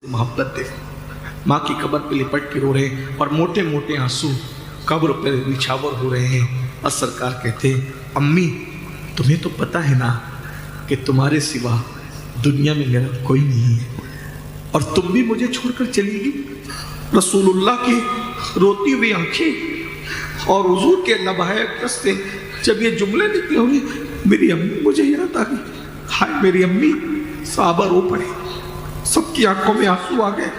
मोहब्बत देखो, माँ की कब्र पे लिपट के रो रहे हैं और मोटे मोटे आंसू कब्र पे निछावर हो रहे हैं। और सरकार कहते अम्मी तुम्हें तो पता है ना कि तुम्हारे सिवा दुनिया में मेरा कोई नहीं है और तुम भी मुझे छोड़कर चली गई। रसूलुल्लाह की रोती हुई आंखें और हुजूर के लबहाए अक़दस से जब ये जुमले निकले होंगे, मेरी अम्मी मुझे याद आ गई। हाय मेरी अम्मी। साहबा रो पड़े, सबकी आंखों में आंसू आ गए।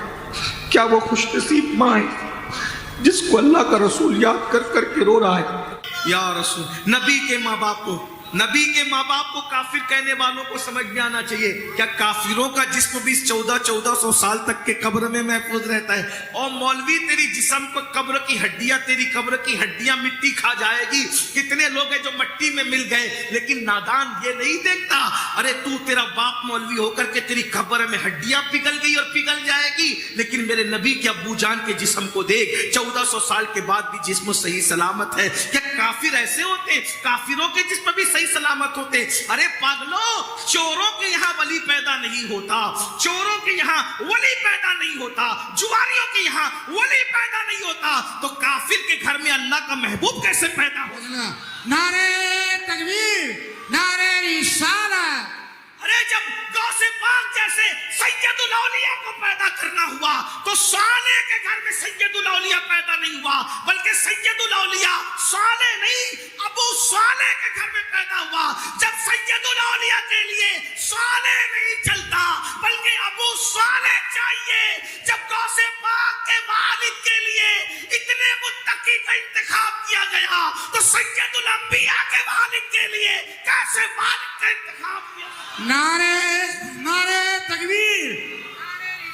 क्या वो खुशनसीब माँ है जिसको अल्लाह का रसूल याद कर करके रो रहा है। या रसूल, नबी के माँ बाप को काफिर कहने वालों को समझ में आना चाहिए। क्या काफिरों का जिस्म भी 1400 साल तक के कब्र में महफूज रहता है? और मौलवी तेरी जिस्म को तेरी कब्र की हड्डियां मिट्टी खा जाएगी। कितने लोग हैं जो मट्टी में मिल गए, लेकिन नादान ये नहीं देखता अरे तू तेरा बाप मौलवी होकर के तेरी कब्र में हड्डियां पिघल गई और पिघल जाएगी, लेकिन मेरे नबी के अब्बू जान के जिस्म को देख, 1400 साल के बाद भी जिस्म सही सलामत है। क्या काफिर ऐसे होते? काफिरों के जिस्म भी सही सलामत होते? अरे पागलो, चोरों के यहाँ वली पैदा नहीं होता, चोरों के यहाँ वली पैदा नहीं होता, जुआरियों के यहाँ वली पैदा नहीं होता, तो काफिर के घर में अल्लाह का महबूब कैसे पैदा होगा? नारे तकबीर, नारे रिसालत। अरे जब गौसे पाक जैसे सैयदुल औलिया को पैदा करना हुआ तो साले के घर में सैयदुल औलिया पैदा नहीं हुआ, बल्कि सैयदुल औलिया साले नहीं अबू साले के घर में पैदा हुआ। जब सैयदुल औलिया के लिए साले नहीं चलता बल्कि अबू साले चाहिए, जब गौसे पाक के वालिद के लिए इतने मुत्तकी का इंतखाब किया गया तो सैयदुल अंबिया के वालिद के लिए कैसे वालिद का इंतखाब किया? नारे नारे तकबीर,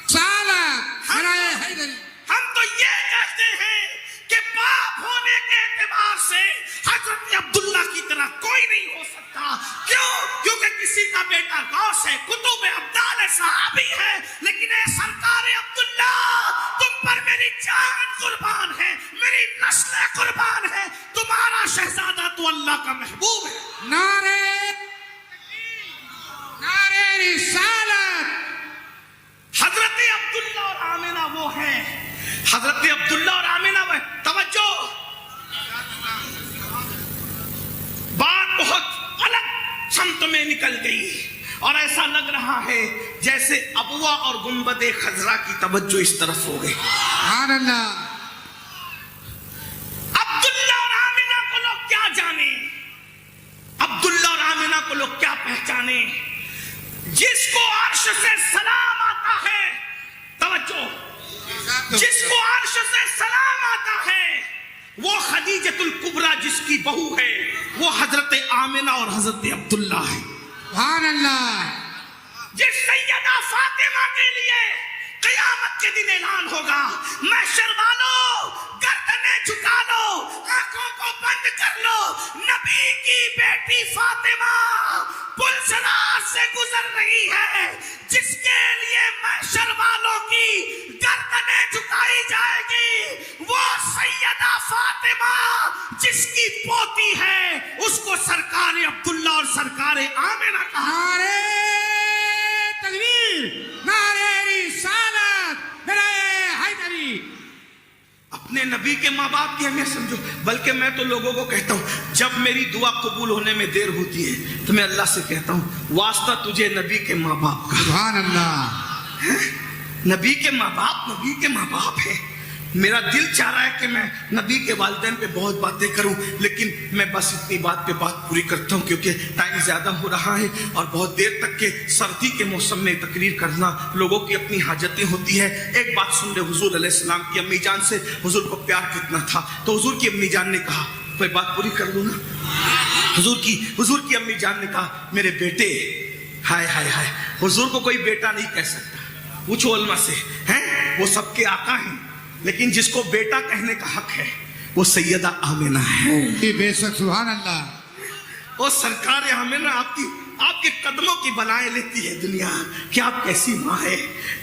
सालत, नारे हैदरी। हम तो ये कहते हैं कि बाप होने के एतबार से हजरत अब्दुल्ला की तरह कोई नहीं हो सकता। क्यों? क्योंकि किसी का बेटा गौस है, कुतुब अब्दाल है, सहाबी है, लेकिन ए सरकार अब्दुल्ला तुम पर मेरी जान कुर्बान है, मेरी नस्ल कुर्बान है, तुम्हारा शहजादा तो अल्लाह का महबूब है। नारे नारे रिसालत। हजरत अब्दुल्ला और आमिना वो है, हजरत अब्दुल्ला और आमिना वो है। तवज्जो, बात बहुत अलग संत में निकल गई और ऐसा लग रहा है जैसे अबवा और गुंबदे खजरा की तवज्जो इस तरफ हो गई। सुभान अल्लाह। अब्दुल्ला और आमिना को लोग क्या जाने, अब्दुल्ला और आमिना को लोग क्या पहचाने? जिसको अर्श से सलाम आता है, तवज्जो, जिसको अर्श से सलाम आता है वो खदीजतुल कुबरा जिसकी बहू है, वो हजरत आमिना और हजरत अब्दुल्ला है। सुभान अल्लाह। जिस सैयदा फातिमा के लिए क़यामत के दिन ऐलान होगा, महशर वालों गर्दनें झुका लो, आंखों को बंद कर लो, नबी की बेटी फातिमा पुलसरार से गुजर रही है, जिसके लिए महशर वालों की गर्दनें झुकाई जाएगी, वो सैयदा फातिमा जिसकी पोती है, उसको सरकार अब्दुल्ला और सरकार आमिना कहा। नारे तकबीर, नारे रिसालत, नारे हैदरी। अपने नबी के माँ बाप की अहमियत समझो। बल्कि मैं तो लोगों को कहता हूँ जब मेरी दुआ कबूल होने में देर होती है तो मैं अल्लाह से कहता हूँ वास्ता तुझे नबी के माँ बाप का। सुभान अल्लाह। नबी के माँ बाप है। मेरा दिल चाह रहा है कि मैं नबी के वालिदैन पे बहुत बातें करूं, लेकिन मैं बस इतनी बात पे बात पूरी करता हूं क्योंकि टाइम ज्यादा हो रहा है और बहुत देर तक के सर्दी के मौसम में तकरीर करना लोगों की अपनी हाजतें होती है। एक बात सुन ले, हुजूर अलैहिस्सलाम की अम्मी जान से हुजूर को प्यार कितना था, तो हुजूर की अम्मी जान ने कहा, कोई बात पूरी कर लूं ना। हुजूर की अम्मी जान ने कहा, मेरे बेटे, हाय हाय हाय, हुजूर को कोई बेटा नहीं कह सकता, पूछो उलमा से, हैं वो सबके आका हैं, लेकिन जिसको बेटा कहने का हक है वो सैयदा आमिना है। बेशक, सुभान अल्लाह। और सरकार आमिना आपके कदमों की बनाए लेती है दुनिया कि आप कैसी माँ है,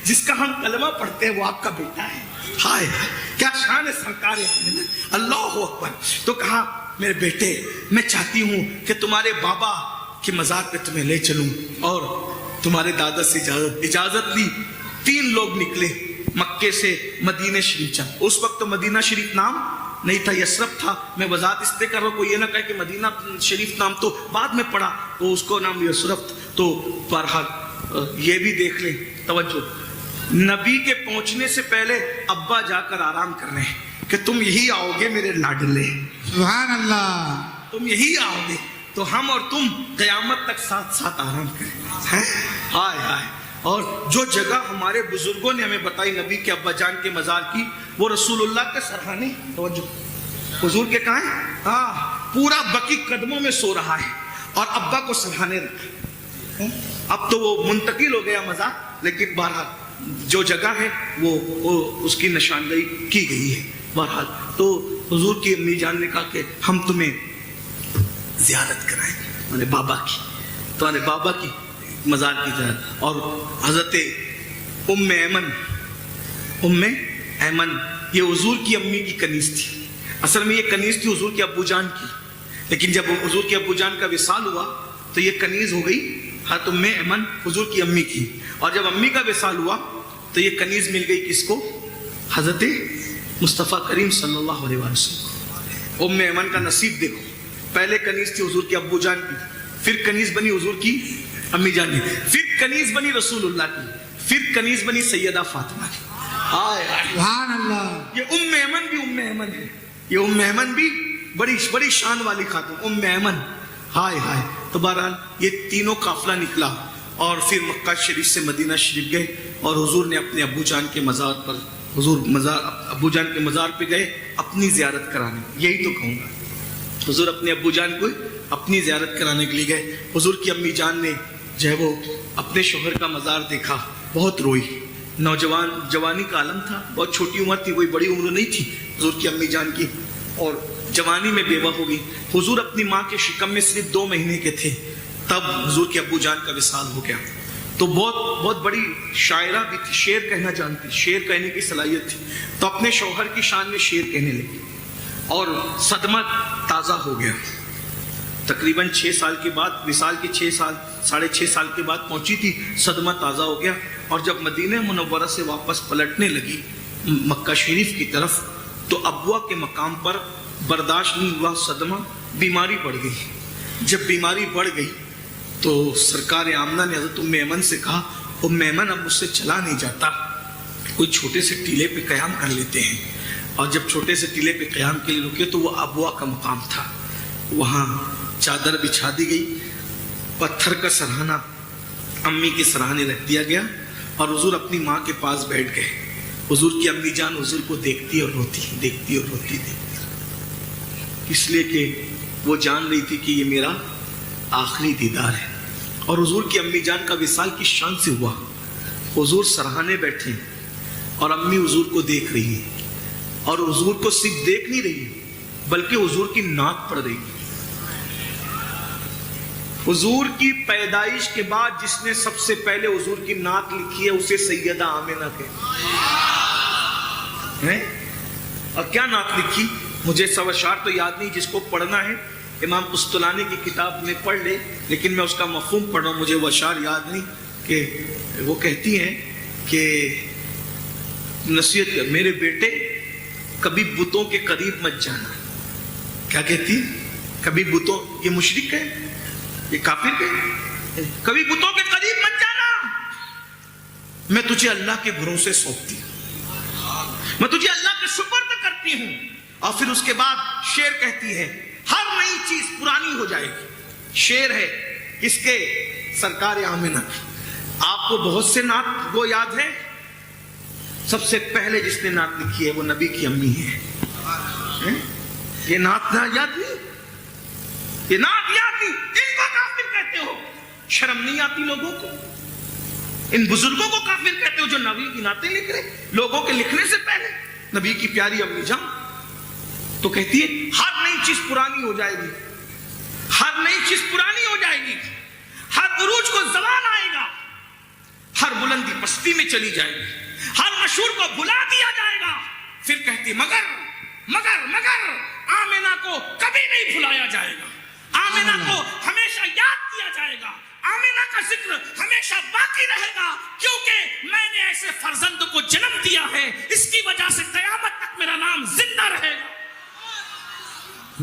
जिसका हम कलमा पढ़ते हैं वो आपका बेटा है। हाय क्या शान है सरकार आमिना, अल्लाह अकबर। तो कहा, मेरे बेटे मैं चाहती हूँ कि तुम्हारे बाबा के मज़ार पे तुम्हें ले चलूं और तुम्हारे दादा से इजाजत ली 3 लोग निकले मक्के से मदीने शरीफ जा। उस वक्त तो मदीना शरीफ नाम नहीं था, यसरफ था। मैं वजाहत इसलिए कर रहा हूँ, कोई ये ना कहे कि मदीना शरीफ नाम तो बाद में पड़ा, तो उसको नाम यसरफ। तो बहरहाल ये भी देख ले, तवज्जो, नबी के पहुंचने से पहले अब्बा जाकर आराम कर रहे हैं कि तुम यही आओगे मेरे लाडले, सुभान अल्लाह। तुम यही आओगे तो हम और तुम क़यामत तक साथ साथ आराम करें। हैं? हाय हाय। और जो जगह हमारे बुजुर्गों ने हमें बताई नबी के अब्बा जान के मज़ार की, वो रसूलुल्लाह के सरहाने, तवज्जो, हुजूर के कहाँ है? हाँ, पूरा बकी कदमों में सो रहा है और अब्बा को सरहाने रखा। अब तो वो मुंतकिल हो गया मज़ार, लेकिन बहरहाल जो जगह है वो उसकी निशानदेही की गई है। बहरहाल तो हुजूर की अम्मी जान ने कहा कि हम तुम्हें ज़ियारत कराएं, मैंने बाबा की, तो मैंने बाबा की मज़ार की ज़ियारत। और हज़रत उम्मे ऐमन ये हुजूर की अम्मी की कनीज़ थी। असल में ये कनीज़ थी हुजूर के अब्बू जान की, लेकिन जब हुजूर के अब्बू जान का विसाल हुआ तो ये कनीज़ हो गई हज़रत उम्मे ऐमन हुजूर की अम्मी की। और जब अम्मी का विसाल हुआ तो ये कनीज़ मिल गई किसको? हज़रत मुस्तफ़ा करीम सल्लल्लाहु अलैहि वसल्लम। उम्मे ऐमन का नसीब देखो, पहले कनीज़ थी हुजूर के अब्बू जान की, फिर कनीज़ बनी हुजूर की अम्मी जान की, फिर कनीज़ बनी रसूलुल्लाह की, फिर कनीज़ बनी सैयदा फातिमा की। हाय हाय, सुभान अल्लाह। ये उम्मे ऐमन भी उम्मे ऐमन है, ये उम्मे ऐमन भी बड़ी बड़ी शान वाली खातून उम्मे ऐमन। हाय हाय। तो बहरहाल ये तीनों काफिला निकला और फिर मक्का शरीफ से मदीना शरीफ गए और हुजूर ने अपने अब्बू जान के मज़ार पर, अब्बू जान के मज़ार पे गए अपनी ज़ियारत कराने। यही तो कहूँगा, हुजूर अपने अब्बू जान को अपनी ज़ियारत कराने के लिए गए। हुजूर की अम्मी जान ने जो है वो अपने शोहर का मज़ार देखा, बहुत रोई। जवानी का आलम था, बहुत छोटी उम्र थी, कोई बड़ी उम्र नहीं थी हुजूर की अम्मी जान की, और जवानी में बेवा हो गई। हुजूर अपनी माँ के शिकम में सिर्फ 2 महीने के थे, तब हुजूर के अब्बू जान का विसाल हो गया। तो बहुत बड़ी शायरा भी थी, शेर कहना जानती, शेर कहने की सलाहियत थी। तो अपने शौहर की शान में शेर कहने लगी और सदमा ताज़ा हो गया। तकरीबन 6 साल के बाद, विसाल के 6 साल के बाद पहुंची थी, सदमा ताज़ा हो गया। और जब मदीना मुनव्वरा से वापस पलटने लगी मक्का शरीफ की तरफ, तो अब्वा के मकाम पर बर्दाश्त नहीं हुआ सदमा, बीमारी बढ़ गई। जब बीमारी बढ़ गई तो सरकार आमना ने हज़रत उम्मे ऐमन से कहा, उम्मे ऐमन अब मुझसे चला नहीं जाता, कोई छोटे से टीले पे क़याम कर लेते हैं। और जब छोटे से टीले पे क़याम के लिए रुके तो वो अब्वा का मकाम था, वहाँ चादर बिछा दी गई, पत्थर का सरहाना अम्मी के सरहाने रख दिया गया और हुजूर अपनी माँ के पास बैठ गए। हुजूर की अम्मी जान हुजूर को देखती और रोती, इसलिए कि वो जान रही थी कि ये मेरा आखिरी दीदार है। और हुजूर की अम्मी जान का विसाल किस शान से हुआ, हुजूर सरहाने बैठे और अम्मी हुजूर को देख रही है, और हुजूर को सिर्फ देख नहीं रही बल्कि हुजूर की नात पढ़ रही। हुजूर की पैदाइश के बाद जिसने सबसे पहले हुजूर की नात लिखी है उसे सैयदा आमिना कहते हैं। और क्या नात लिखी, मुझे सब अशार तो याद नहीं, जिसको पढ़ना है इमाम कुस्तलानी की किताब में पढ़ ले, लेकिन मैं उसका मफहूम पढ़ रहा हूँ, मुझे वो अशार याद नहीं। कि वो कहती हैं कि नसीहत कर मेरे बेटे, कभी बुतों के करीब मत जाना। क्या कहती, कभी बुतों, ये मुशरिक है, ये काफिर है, कभी बुतों के करीब मत जाना, मैं तुझे अल्लाह के भरोसे सौंपती हूं, मैं तुझे अल्लाह के सुपुर्द करती हूं। और फिर उसके बाद शेर कहती है, हर नई चीज पुरानी हो जाएगी। शेर है किसके, सरकार आमिना की। आपको बहुत से नात वो याद है, सबसे पहले जिसने नात लिखी है वो नबी की अम्मी है। ये नात ना याद नहीं, ये नात याद नहीं, इनको काफिर कहते हो। शर्म नहीं आती लोगों को, इन बुजुर्गों को काफिर कहते हो जो नबी की नातें लिख रहे, लोगों के लिखने से पहले। नबी की प्यारी अम्मी जान तो कहती है हर नई चीज पुरानी हो जाएगी, हर नई चीज पुरानी हो जाएगी, हर उरूज को ज़वाल आएगा, हर बुलंदी पस्ती में चली जाएगी, हर मशहूर को भुला दिया जाएगा। फिर कहती मगर मगर मगर आमिना को कभी नहीं भुलाया जाएगा, आमिना को हमेशा याद किया जाएगा, आमिना का जिक्र हमेशा बाकी रहेगा, क्योंकि मैंने ऐसे फर्जंद को जन्म दिया है, इसकी वजह से कयामत तक मेरा नाम जिंदा रहेगा।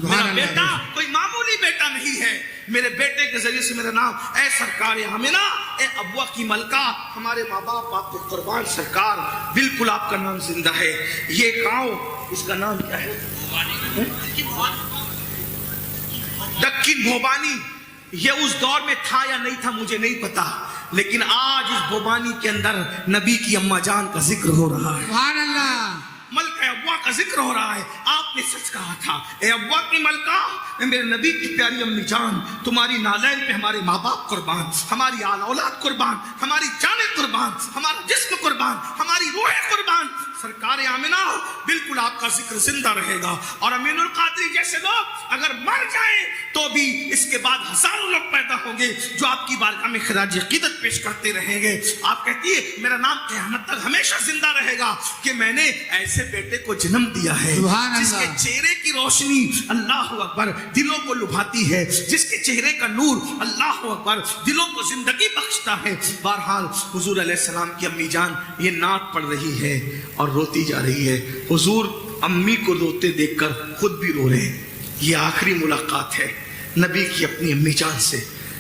मेरा बेटा कोई मामूली बेटा नहीं है, मेरे बेटे के जरिए से मेरा नाम ए सरकार आमिना, ए अब्वा की मलका, हमारे माँ बाप आप पे कुर्बान सरकार, बिल्कुल आपका नाम जिंदा है। ये गांव, इसका नाम क्या है? दक्किन भोबानी। ये उस दौर में था या नहीं था मुझे नहीं पता, लेकिन आज इस भोबानी के अंदर नबी की अम्मा जान का जिक्र हो रहा है। सुभान अल्लाह। मलका अब्वा का जिक्र हो रहा है। आपने सच कहा था, ए अब्वा की मलका, मेरे नबी की प्यारी अम्मी जान, तुम्हारी नालैन पे हमारे माँ बाप कुर्बान, हमारी आल औलाद कुर्बान, हमारी जाने कुर्बान, हमारा जिस्म कुर्बान, हमारी रूह कुर्बान। सरकार आमिना, बिल्कुल आपका जिक्र जिंदा रहेगा। और अमीनुल कादरी जैसे लोग अगर मर जाएं तो भी इसके बाद हजारों लोग पैदा होंगे जो आपकी बारगाह में खिराज अकीदत पेश करते रहेंगे। आप कहती है मेरा नाम क़यामत तक हमेशा जिंदा रहेगा कि मैंने ऐसे बेटे को जन्म दिया है जिसके चेहरे की रोशनी अल्लाह अकबर दिलों को लुभाती है, जिसके चेहरे का नूर अल्लाह अकबर दिलों को जिंदगी बख्शता है। बहरहाल हुजूर अलैहिस्सलाम की अम्मी जान ये नात पढ़ रही है और रोती जा रही है। हुजूर अम्मी को रोते देखकर खुद भी रो रहे हैं। ये आखिरी मुलाकात है नबी की अपनी अम्मी जान से।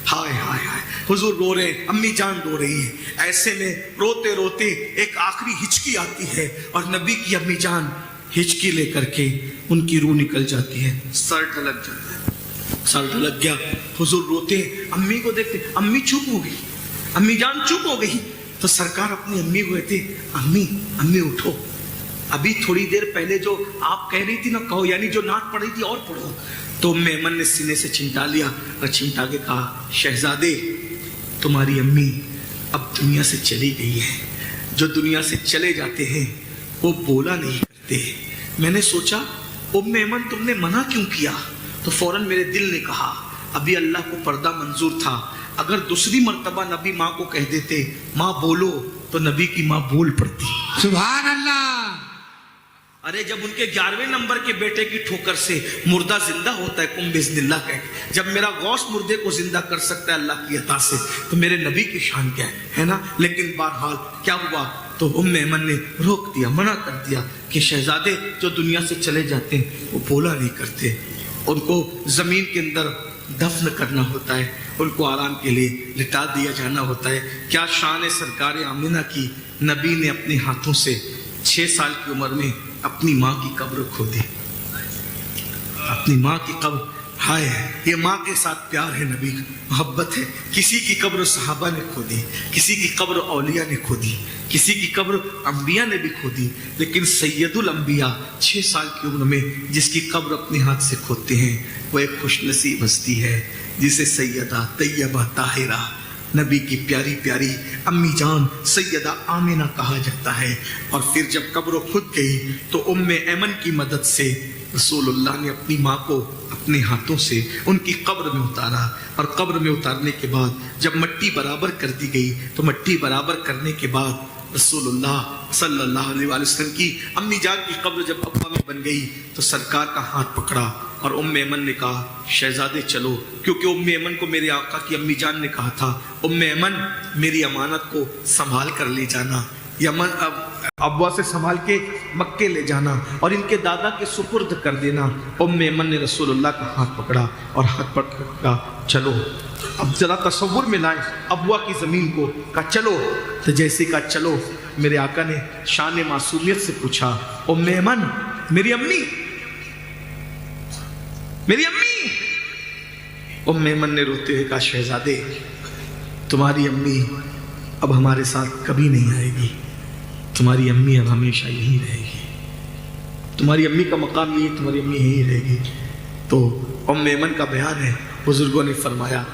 हाय हाय हाय, हुजूर रो रहे, अम्मी जान रो रही है। ऐसे में रोते रोते एक आखिरी हिचकी आती है और नबी की अम्मी जान हिचकी लेकर के उनकी रूह निकल जाती है, सर ढलक जाता है। सर ढलक गया, हुजूर रोते, अम्मी को देखते, अम्मी चुप हो गई, अम्मी जान चुप हो गई। तो सरकार अपनी अम्मी को कहते, अम्मी अम्मी उठो, अभी थोड़ी देर पहले जो आप कह रही थी ना कहो, यानी जो नात पढ़ रही थी और पढ़ो। तो मेमन ने सीने से चिमटा लिया और चिमटा के कहा, शहजादे तुम्हारी अम्मी अब दुनिया से चली गई है। जो दुनिया से चले जाते हैं वो बोला नहीं करते। मैंने सोचा मेमन तुमने मना क्यों किया? तो फौरन मेरे दिल ने कहा, अभी अल्लाह को पर्दा मंजूर था, अगर दूसरी मर्तबा नबी माँ को कह देते माँ बोलो, तो नबी की माँ बोल पड़ती। सुभान अल्लाह। अरे जब उनके 11वें नंबर के बेटे की ठोकर से मुर्दा जिंदा होता है कुम बिस्मिल्लाह कह, जब मेरा गौस मुर्दे को जिंदा कर सकता है अल्लाह की अता से, तो मेरे नबी की शान क्या है ना। लेकिन बहरहाल क्या हुआ, तो उम्मे ऐमन ने रोक दिया, मना कर दिया कि शहजादे जो दुनिया से चले जाते हैं वो बोला नहीं करते, उनको जमीन के अंदर दफन करना होता है, उनको आराम के लिए लिटा दिया जाना होता है। क्या शान है सरकार आमिना की, नबी ने अपने हाथों से 6 साल की उम्र में अपनी माँ की कब्र खोदी, अपनी माँ की कब्र। हाय, ये माँ के साथ प्यार है, नबी मोहब्बत है। किसी की कब्र सहाबा ने खोदी, किसी की कब्र औलिया ने खोदी, किसी की कब्र अंबिया ने भी खोदी, लेकिन सैयदुल अंबिया 6 साल की उम्र में जिसकी कब्र अपने हाथ से खोदते हैं वो एक खुशनसीब हस्ती है जिसे सैयदा तैयबा ताहिरा नबी की प्यारी प्यारी अम्मी जान सैयदा आमिना कहा जाता है। और फिर जब कब्र खुद गई तो उम्मे ऐमन की मदद से रसूलुल्लाह ने अपनी माँ को अपने हाथों से उनकी कब्र में उतारा, और कब्र में उतारने के बाद जब मिट्टी बराबर कर दी गई तो मिट्टी बराबर करने के बाद रसूलुल्लाह सल्लल्लाहु अलैहि वसल्लम की अम्मी जान की कब्र जब अब्बा में बन गई तो सरकार का हाथ पकड़ा और उम्मे ऐमन ने कहा, शहजादे चलो, क्योंकि उम्मे ऐमन को मेरे आका की अम्मी जान ने कहा था, उम्मे ऐमन मेरी अमानत को संभाल कर ले जाना, यमन अब्वा से संभाल के मक्के ले जाना और इनके दादा के सुपुर्द कर देना। उम्मे ऐमन ने रसूलुल्लाह का हाथ पकड़ा और हाथ पकड़ा, चलो। अब जरा तसव्वुर में लाए अब्वा की ज़मीन को, कहा चलो। तो जैसे कहा चलो, मेरे आका ने शान मासूमियत से पूछा, उम्मे ऐमन मेरी अम्मी, मेरी अम्मी। उम्मे ऐमन ने रोते हुए कहा, शहजादे तुम्हारी अम्मी अब हमारे साथ कभी नहीं आएगी, तुम्हारी अम्मी अब हमेशा यहीं रहेगी, तुम्हारी अम्मी का मकाम ये, तुम्हारी अम्मी यहीं रहेगी। तो उम्मे ऐमन का बयान है, बुजुर्गों ने फरमाया,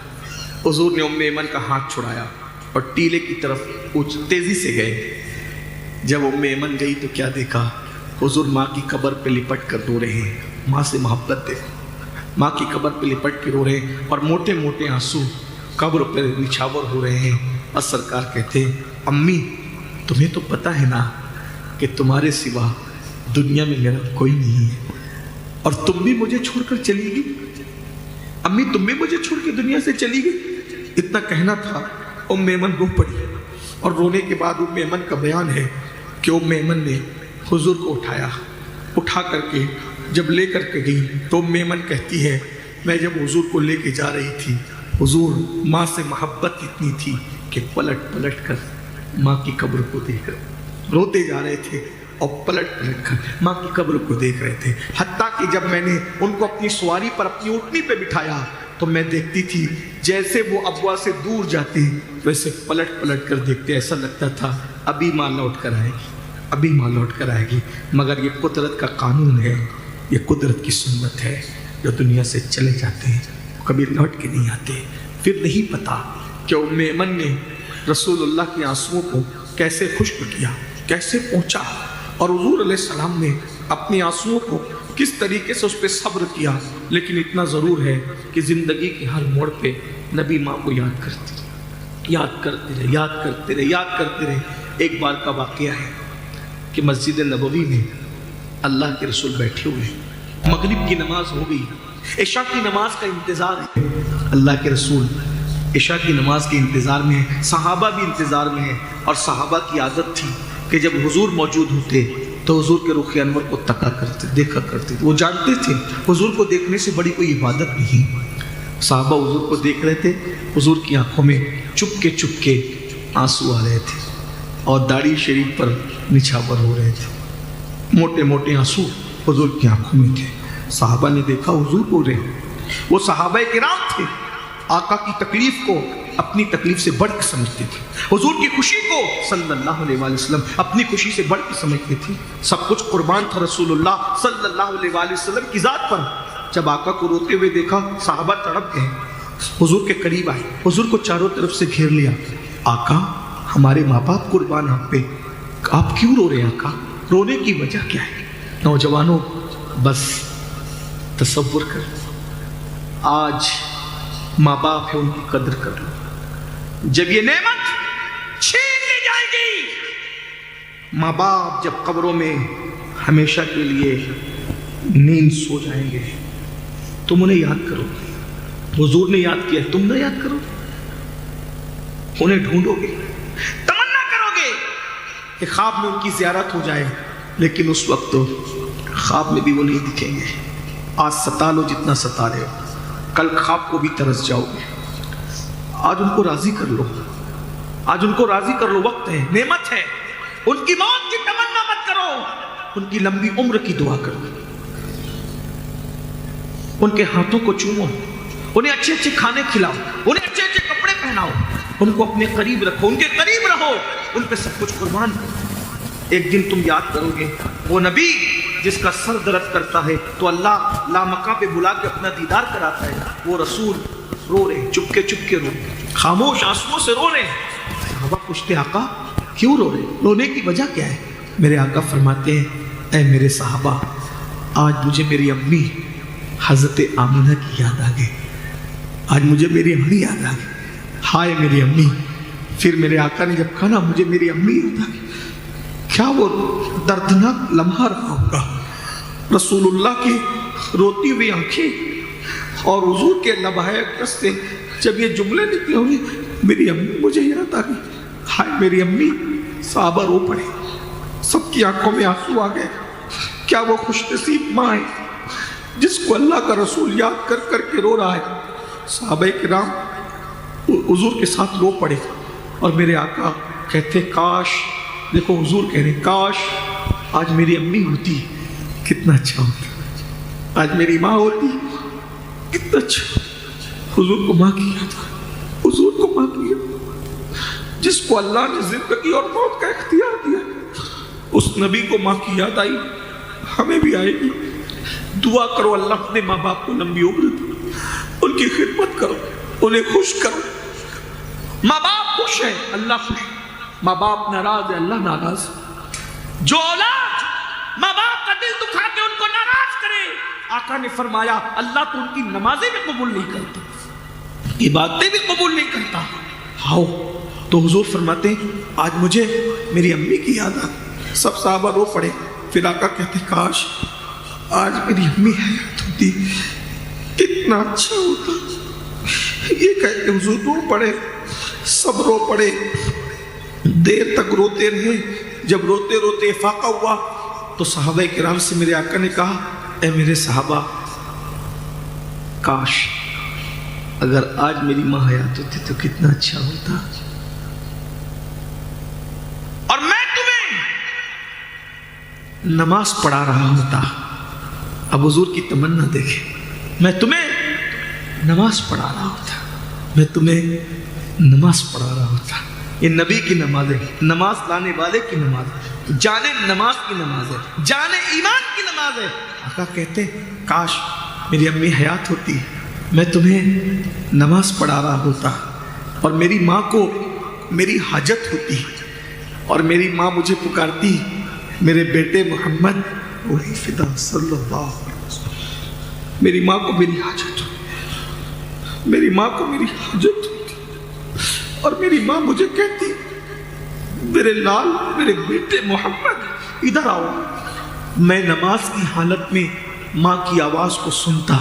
हुजूर ने उम्मे ऐमन का हाथ छुड़ाया और टीले की तरफ कुछ तेजी से गए। जब उम्मे ऐमन गई तो क्या देखा, हुजूर माँ की कब्र पे लिपट कर रो रहे हैं। माँ से मोहब्बत देखो, माँ की कब्र पे लिपट के रो रहे हैं और मोटे मोटे आंसू कब्र पर निछावर हो रहे हैं। और सरकार कहते, अम्मी तुम्हें तो पता है ना कि तुम्हारे सिवा दुनिया में मेरा कोई नहीं है, और तुम भी मुझे छोड़कर चली गई। अम्मी तुम भी मुझे छोड़ के दुनिया से चली गई। اتنا کہنا تھا ام ایمن رو پڑی، اور رونے کے بعد ام ایمن کا بیان ہے کہ ام ایمن نے حضور کو اٹھا کر کے جب لے کر کے گئی تو ام ایمن کہتی ہے میں جب حضور کو لے کے جا رہی تھی، حضور ماں سے محبت اتنی تھی کہ پلٹ پلٹ کر ماں کی قبر کو دیکھ رہے روتے جا رہے تھے، اور پلٹ پلٹ کر ماں کی قبر کو دیکھ رہے تھے، حتیٰ کہ جب میں نے ان کو اپنی سواری پر اپنی اونٹنی پہ بٹھایا تو میں دیکھتی تھی جیسے وہ ابوا سے دور جاتے ویسے پلٹ پلٹ کر دیکھتے، ایسا لگتا تھا ابھی ماں لوٹ کر آئے گی، ابھی ماں لوٹ کر آئے گی۔ مگر یہ قدرت کا قانون ہے، یہ قدرت کی سنت ہے، جو دنیا سے چلے جاتے ہیں کبھی لوٹ کے نہیں آتے۔ پھر نہیں پتا کہ ام ایمن نے رسول اللہ کے آنسوؤں کو کیسے خشک کیا، کیسے پہنچا، اور حضور علیہ السلام نے اپنے آنسوؤں کو کس طریقے سے اس پہ صبر کیا۔ لیکن اتنا ضرور ہے کہ زندگی کے ہر موڑ پہ نبی ماں کو یاد کرتے رہے۔ ایک بار کا واقعہ ہے کہ مسجد نبوی میں اللہ کے رسول بیٹھے ہوئے، مغرب کی نماز ہو گئی، عشاء کی نماز کا انتظار ہے، اللہ کے رسول عشاء کی نماز کے انتظار میں ہیں، صحابہ بھی انتظار میں ہیں، اور صحابہ کی عادت تھی کہ جب حضور موجود ہوتے تو حضور کے رخ انور کو دیکھا کرتے، وہ جانتے تھے حضور کو دیکھنے سے بڑی کوئی عبادت نہیں۔ صحابہ حضور کو دیکھ رہے تھے، حضور کی آنکھوں میں چپ کے آنسو آ رہے تھے، اور داڑھی شریف پر نچھاور ہو رہے تھے، موٹے موٹے آنسو حضور کی آنکھوں میں تھے۔ صحابہ نے دیکھا حضور رو رہے ہیں، وہ صحابہ کرام تھے، آقا کی تکلیف کو اپنی تکلیف سے بڑھ کے سمجھتے تھے، حضور کی خوشی کو صلی اللہ علیہ وآلہ وسلم اپنی خوشی سے بڑھ کے سمجھتے تھے۔ سب کچھ قربان تھا رسول اللہ صلی اللہ علیہ وآلہ وسلم کی ذات پر۔ جب آقا کو روتے ہوئے دیکھا صحابہ تڑپ گئے، حضور کے قریب آئے، حضور کو چاروں طرف سے گھیر لیا۔ آقا ہمارے ماں باپ قربان آپ پہ، آپ کیوں رو رہے ہیں آقا؟ رونے کی وجہ کیا ہے؟ نوجوانوں بس تصور کر، آج ماں باپ ہے ان کی قدر کر لو، جب یہ نعمت چھین لی جائے گی، ماں باپ جب قبروں میں ہمیشہ کے لیے نیند سو جائیں گے، تم انہیں یاد کرو، حضور نے یاد کیا، تم نہ یاد کرو، انہیں ڈھونڈو گے، تمنا کرو گے کہ خواب میں ان کی زیارت ہو جائے، لیکن اس وقت تو خواب میں بھی وہ نہیں دکھیں گے۔ آج ستا لو جتنا ستا رہے ہو، کل خواب کو بھی ترس جاؤ گے۔ آج ان کو راضی کر لو، آج ان کو راضی کر لو، وقت ہے، نعمت ہے، ان کی موت کی تمنا مت کرو، ان کی لمبی عمر کی دعا کرو، ان کے ہاتھوں کو چومو، انہیں اچھے اچھے کھانے کھلاؤ، انہیں اچھے اچھے کپڑے پہناؤ، ان کو اپنے قریب رکھو، ان کے قریب رہو، ان پہ سب کچھ قربان کرو۔ ایک دن تم یاد کرو گے وہ نبی جس کا سر درد کرتا ہے تو اللہ لامکاں پہ بلا کے اپنا دیدار کراتا ہے، وہ رسول رو رہے، چپ کے رو رہے، خاموش آنسوؤں سے رو رہے ہیں۔ صحابہ پوچھتے آقا کیوں رو رہے؟ رونے کی وجہ کیا ہے؟ میرے آقا فرماتے ہیں اے میرے صحابہ، آج مجھے میری امی حضرت آمنہ کی یاد آ گئی، آج مجھے میری امی یاد آ گئی، ہائے میری امی۔ پھر میرے آقا نے جب کہا نا مجھے میری امی یاد آ گئی، کیا وہ دردناک لمحہ رہا ہوگا، رسول اللہ کی روتی ہوئی آنکھیں اور حضور کے لبہائے اقدس سے جب یہ جملے نکلے ہوئے، میری امی مجھے یاد آ گئی، ہائے میری امی۔ صحابہ رو پڑے، سب کی آنکھوں میں آنسو آ گئے۔ کیا وہ خوش نصیب ماں ہے جس کو اللہ کا رسول یاد کر کر کے رو رہا ہے؟ صحابہ کرام حضور کے ساتھ رو پڑے، اور میرے آقا کہتے کاش، دیکھو حضور کہہ رہے کاش آج میری امی ہوتی کتنا اچھا ہوتا، آج میری ماں ہوتی کتنا اچھا ہوتا۔ حضور کو ماں کی یاد، حضور کو ماں کی یاد، جس کو اللہ نے زندگی اور موت کا اختیار دیا، اس نبی کو ماں کی یاد آئی، ہمیں بھی آئے گی۔ دعا کرو اللہ اپنے ماں باپ کو لمبی عمر دے، ان کی خدمت کرو، انہیں خوش کرو۔ ماں باپ خوش ہے اللہ خوش، ماں باپ ناراض ہے اللہ ناراض۔ جو اولاد ماں باپ کا دل دکھا کے ان کو ناراض کرے، آقا نے فرمایا اللہ تو ان کی نمازیں بھی قبول نہیں کرتا، عبادتیں بھی قبول نہیں کرتا۔ آؤ تو حضور فرماتے ہیں آج مجھے میری امی کی یاد آ، سب صحابہ رو پڑے۔ پھر آقا کہتے کاش آج میری امی حیات ہوتی کتنا اچھا ہوتا، یہ کہہ کے حضور رو پڑے، سب رو پڑے، دیر تک روتے رہے۔ جب روتے روتے افاقہ ہوا تو صحابہ کرام سے میرے آقا نے کہا، اے میرے صحابہ، کاش اگر آج میری ماں حیات ہوتی تو کتنا اچھا ہوتا، اور میں تمہیں نماز پڑھا رہا ہوتا۔ اب حضور کی تمنا دیکھیں، میں تمہیں نماز پڑھا رہا ہوتا، میں تمہیں نماز پڑھا رہا ہوتا۔ یہ نبی کی نماز ہے، نماز لانے والے کی نماز ہے، جانے نماز کی نماز ہے، جانے ایمان کی نماز ہے۔ آقا کہتے کاش میری امی حیات ہوتی، میں تمہیں نماز پڑھا رہا ہوتا، اور میری ماں کو میری حاجت ہوتی، اور میری ماں مجھے پکارتی، میرے بیٹے محمد وہی فدا صلی اللہ علیہ وسلم، میری ماں کو میری حاجت ہوتی، میری ماں کو میری حاجت ہوتی، اور میری ماں مجھے کہتی، میرے لال، میرے بیٹے محمد ادھر آؤ۔ میں نماز کی حالت میں ماں کی آواز کو سنتا،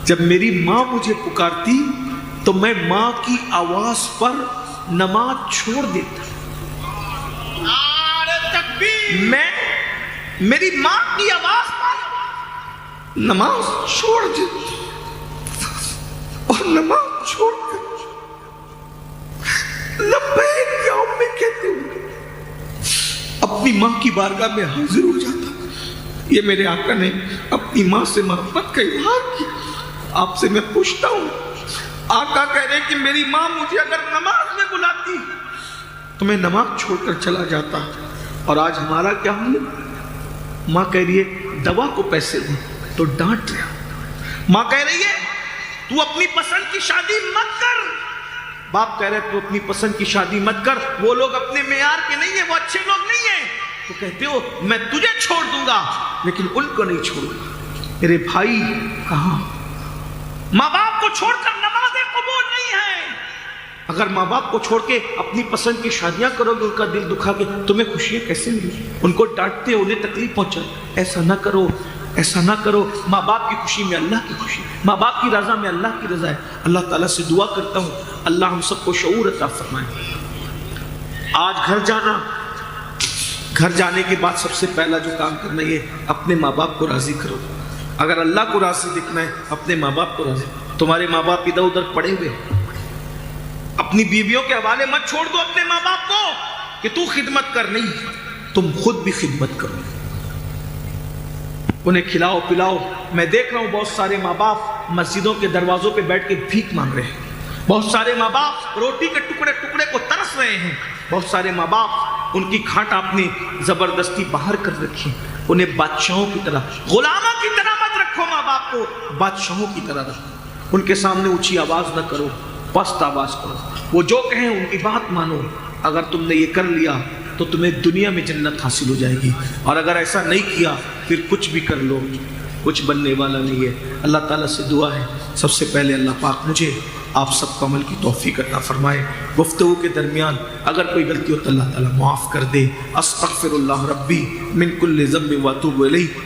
جب میری ماں مجھے پکارتی تو میں ماں کی آواز پر نماز چھوڑ دیتا، میں میری ماں کی آواز پر نماز چھوڑ دیتا، اور نماز چھوڑ کر لبیک یا امی کہتے ہوئے اپنی ماں کی بارگاہ میں حاضر ہو جاتا۔ یہ میرے آقا نے اپنی ماں سے محبت کا اظہار کیا۔ آپ سے میں پوچھتا ہوں، آقا کہہ رہے کہ میری ماں مجھے اگر نماز میں بلاتی تو میں نماز چھوڑ کر چلا جاتا، اور آج ہمارا کیا حال ہے؟ ماں کہہ رہی ہے دوا کو پیسے دو تو ڈانٹ رہا، ماں کہہ رہی ہے تو اپنی پسند کی شادی مت کر، باپ کہہ رہے تو اپنی پسند کی شادی مت کر، وہ لوگ اپنے معیار کے نہیں ہیں، وہ اچھے لوگ نہیں ہیں، تو کہتے ہو میں تجھے چھوڑ دوں گا لیکن ان کو نہیں چھوڑوں گا۔ میرے بھائی کہاں؟ ماں باپ کو چھوڑ کر نمازیں قبول نہیں ہیں۔ اگر ماں باپ کو چھوڑ کے اپنی پسند کی شادیاں کرو گے، ان کا دل دکھا کے، تمہیں خوشیاں کیسے ملیں؟ ان کو ڈانٹتے، انہیں تکلیف پہنچا، ایسا نہ کرو، ایسا نہ کرو۔ ماں باپ کی خوشی میں اللہ کی خوشی، ماں باپ کی رضا میں اللہ کی رضا ہے۔ اللہ تعالیٰ سے دعا کرتا ہوں اللہ ہم سب کو شعور عطا فرمائے۔ آج گھر جانا، گھر جانے کے بعد سب سے پہلا جو کام کرنا یہ اپنے ماں باپ کو راضی کرو۔ اگر اللہ کو راضی دکھنا ہے اپنے ماں باپ کو راضی۔ تمہارے ماں باپ ادھر ادھر پڑے ہوئے، اپنی بیویوں کے حوالے مت چھوڑ دو اپنے ماں باپ کو کہ تو خدمت کر، نہیں، تم خود بھی خدمت کرو، انہیں کھلاؤ پلاؤ۔ میں دیکھ رہا ہوں بہت سارے ماں باپ مسجدوں کے دروازوں پہ بیٹھ کے بھیک مانگ رہے ہیں، بہت سارے ماں باپ روٹی کے ٹکڑے ٹکڑے کو ترس رہے ہیں، بہت سارے ماں باپ ان کی کھاٹ آپ نے زبردستی باہر کر رکھی۔ انہیں بادشاہوں کی طرح، غلاموں کی طرح مت رکھو، ماں باپ کو بادشاہوں کی طرح رکھو۔ ان کے سامنے اونچی آواز نہ کرو، پست آواز کرو، وہ جو کہیں ان کی بات مانو۔ اگر تم نے یہ کر لیا تو تمہیں دنیا میں جنت حاصل ہو جائے گی، اور اگر ایسا نہیں کیا پھر کچھ بھی کر لو کچھ بننے والا نہیں ہے۔ اللہ تعالیٰ سے دعا ہے سب سے پہلے اللہ پاک مجھے آپ سب کو عمل کی توفیق عطا فرمائے۔ گفتگو کے درمیان اگر کوئی غلطی ہو تو اللہ تعالیٰ معاف کر دے۔ استغفر اللہ ربی من کل ذنب واتوب الیہ۔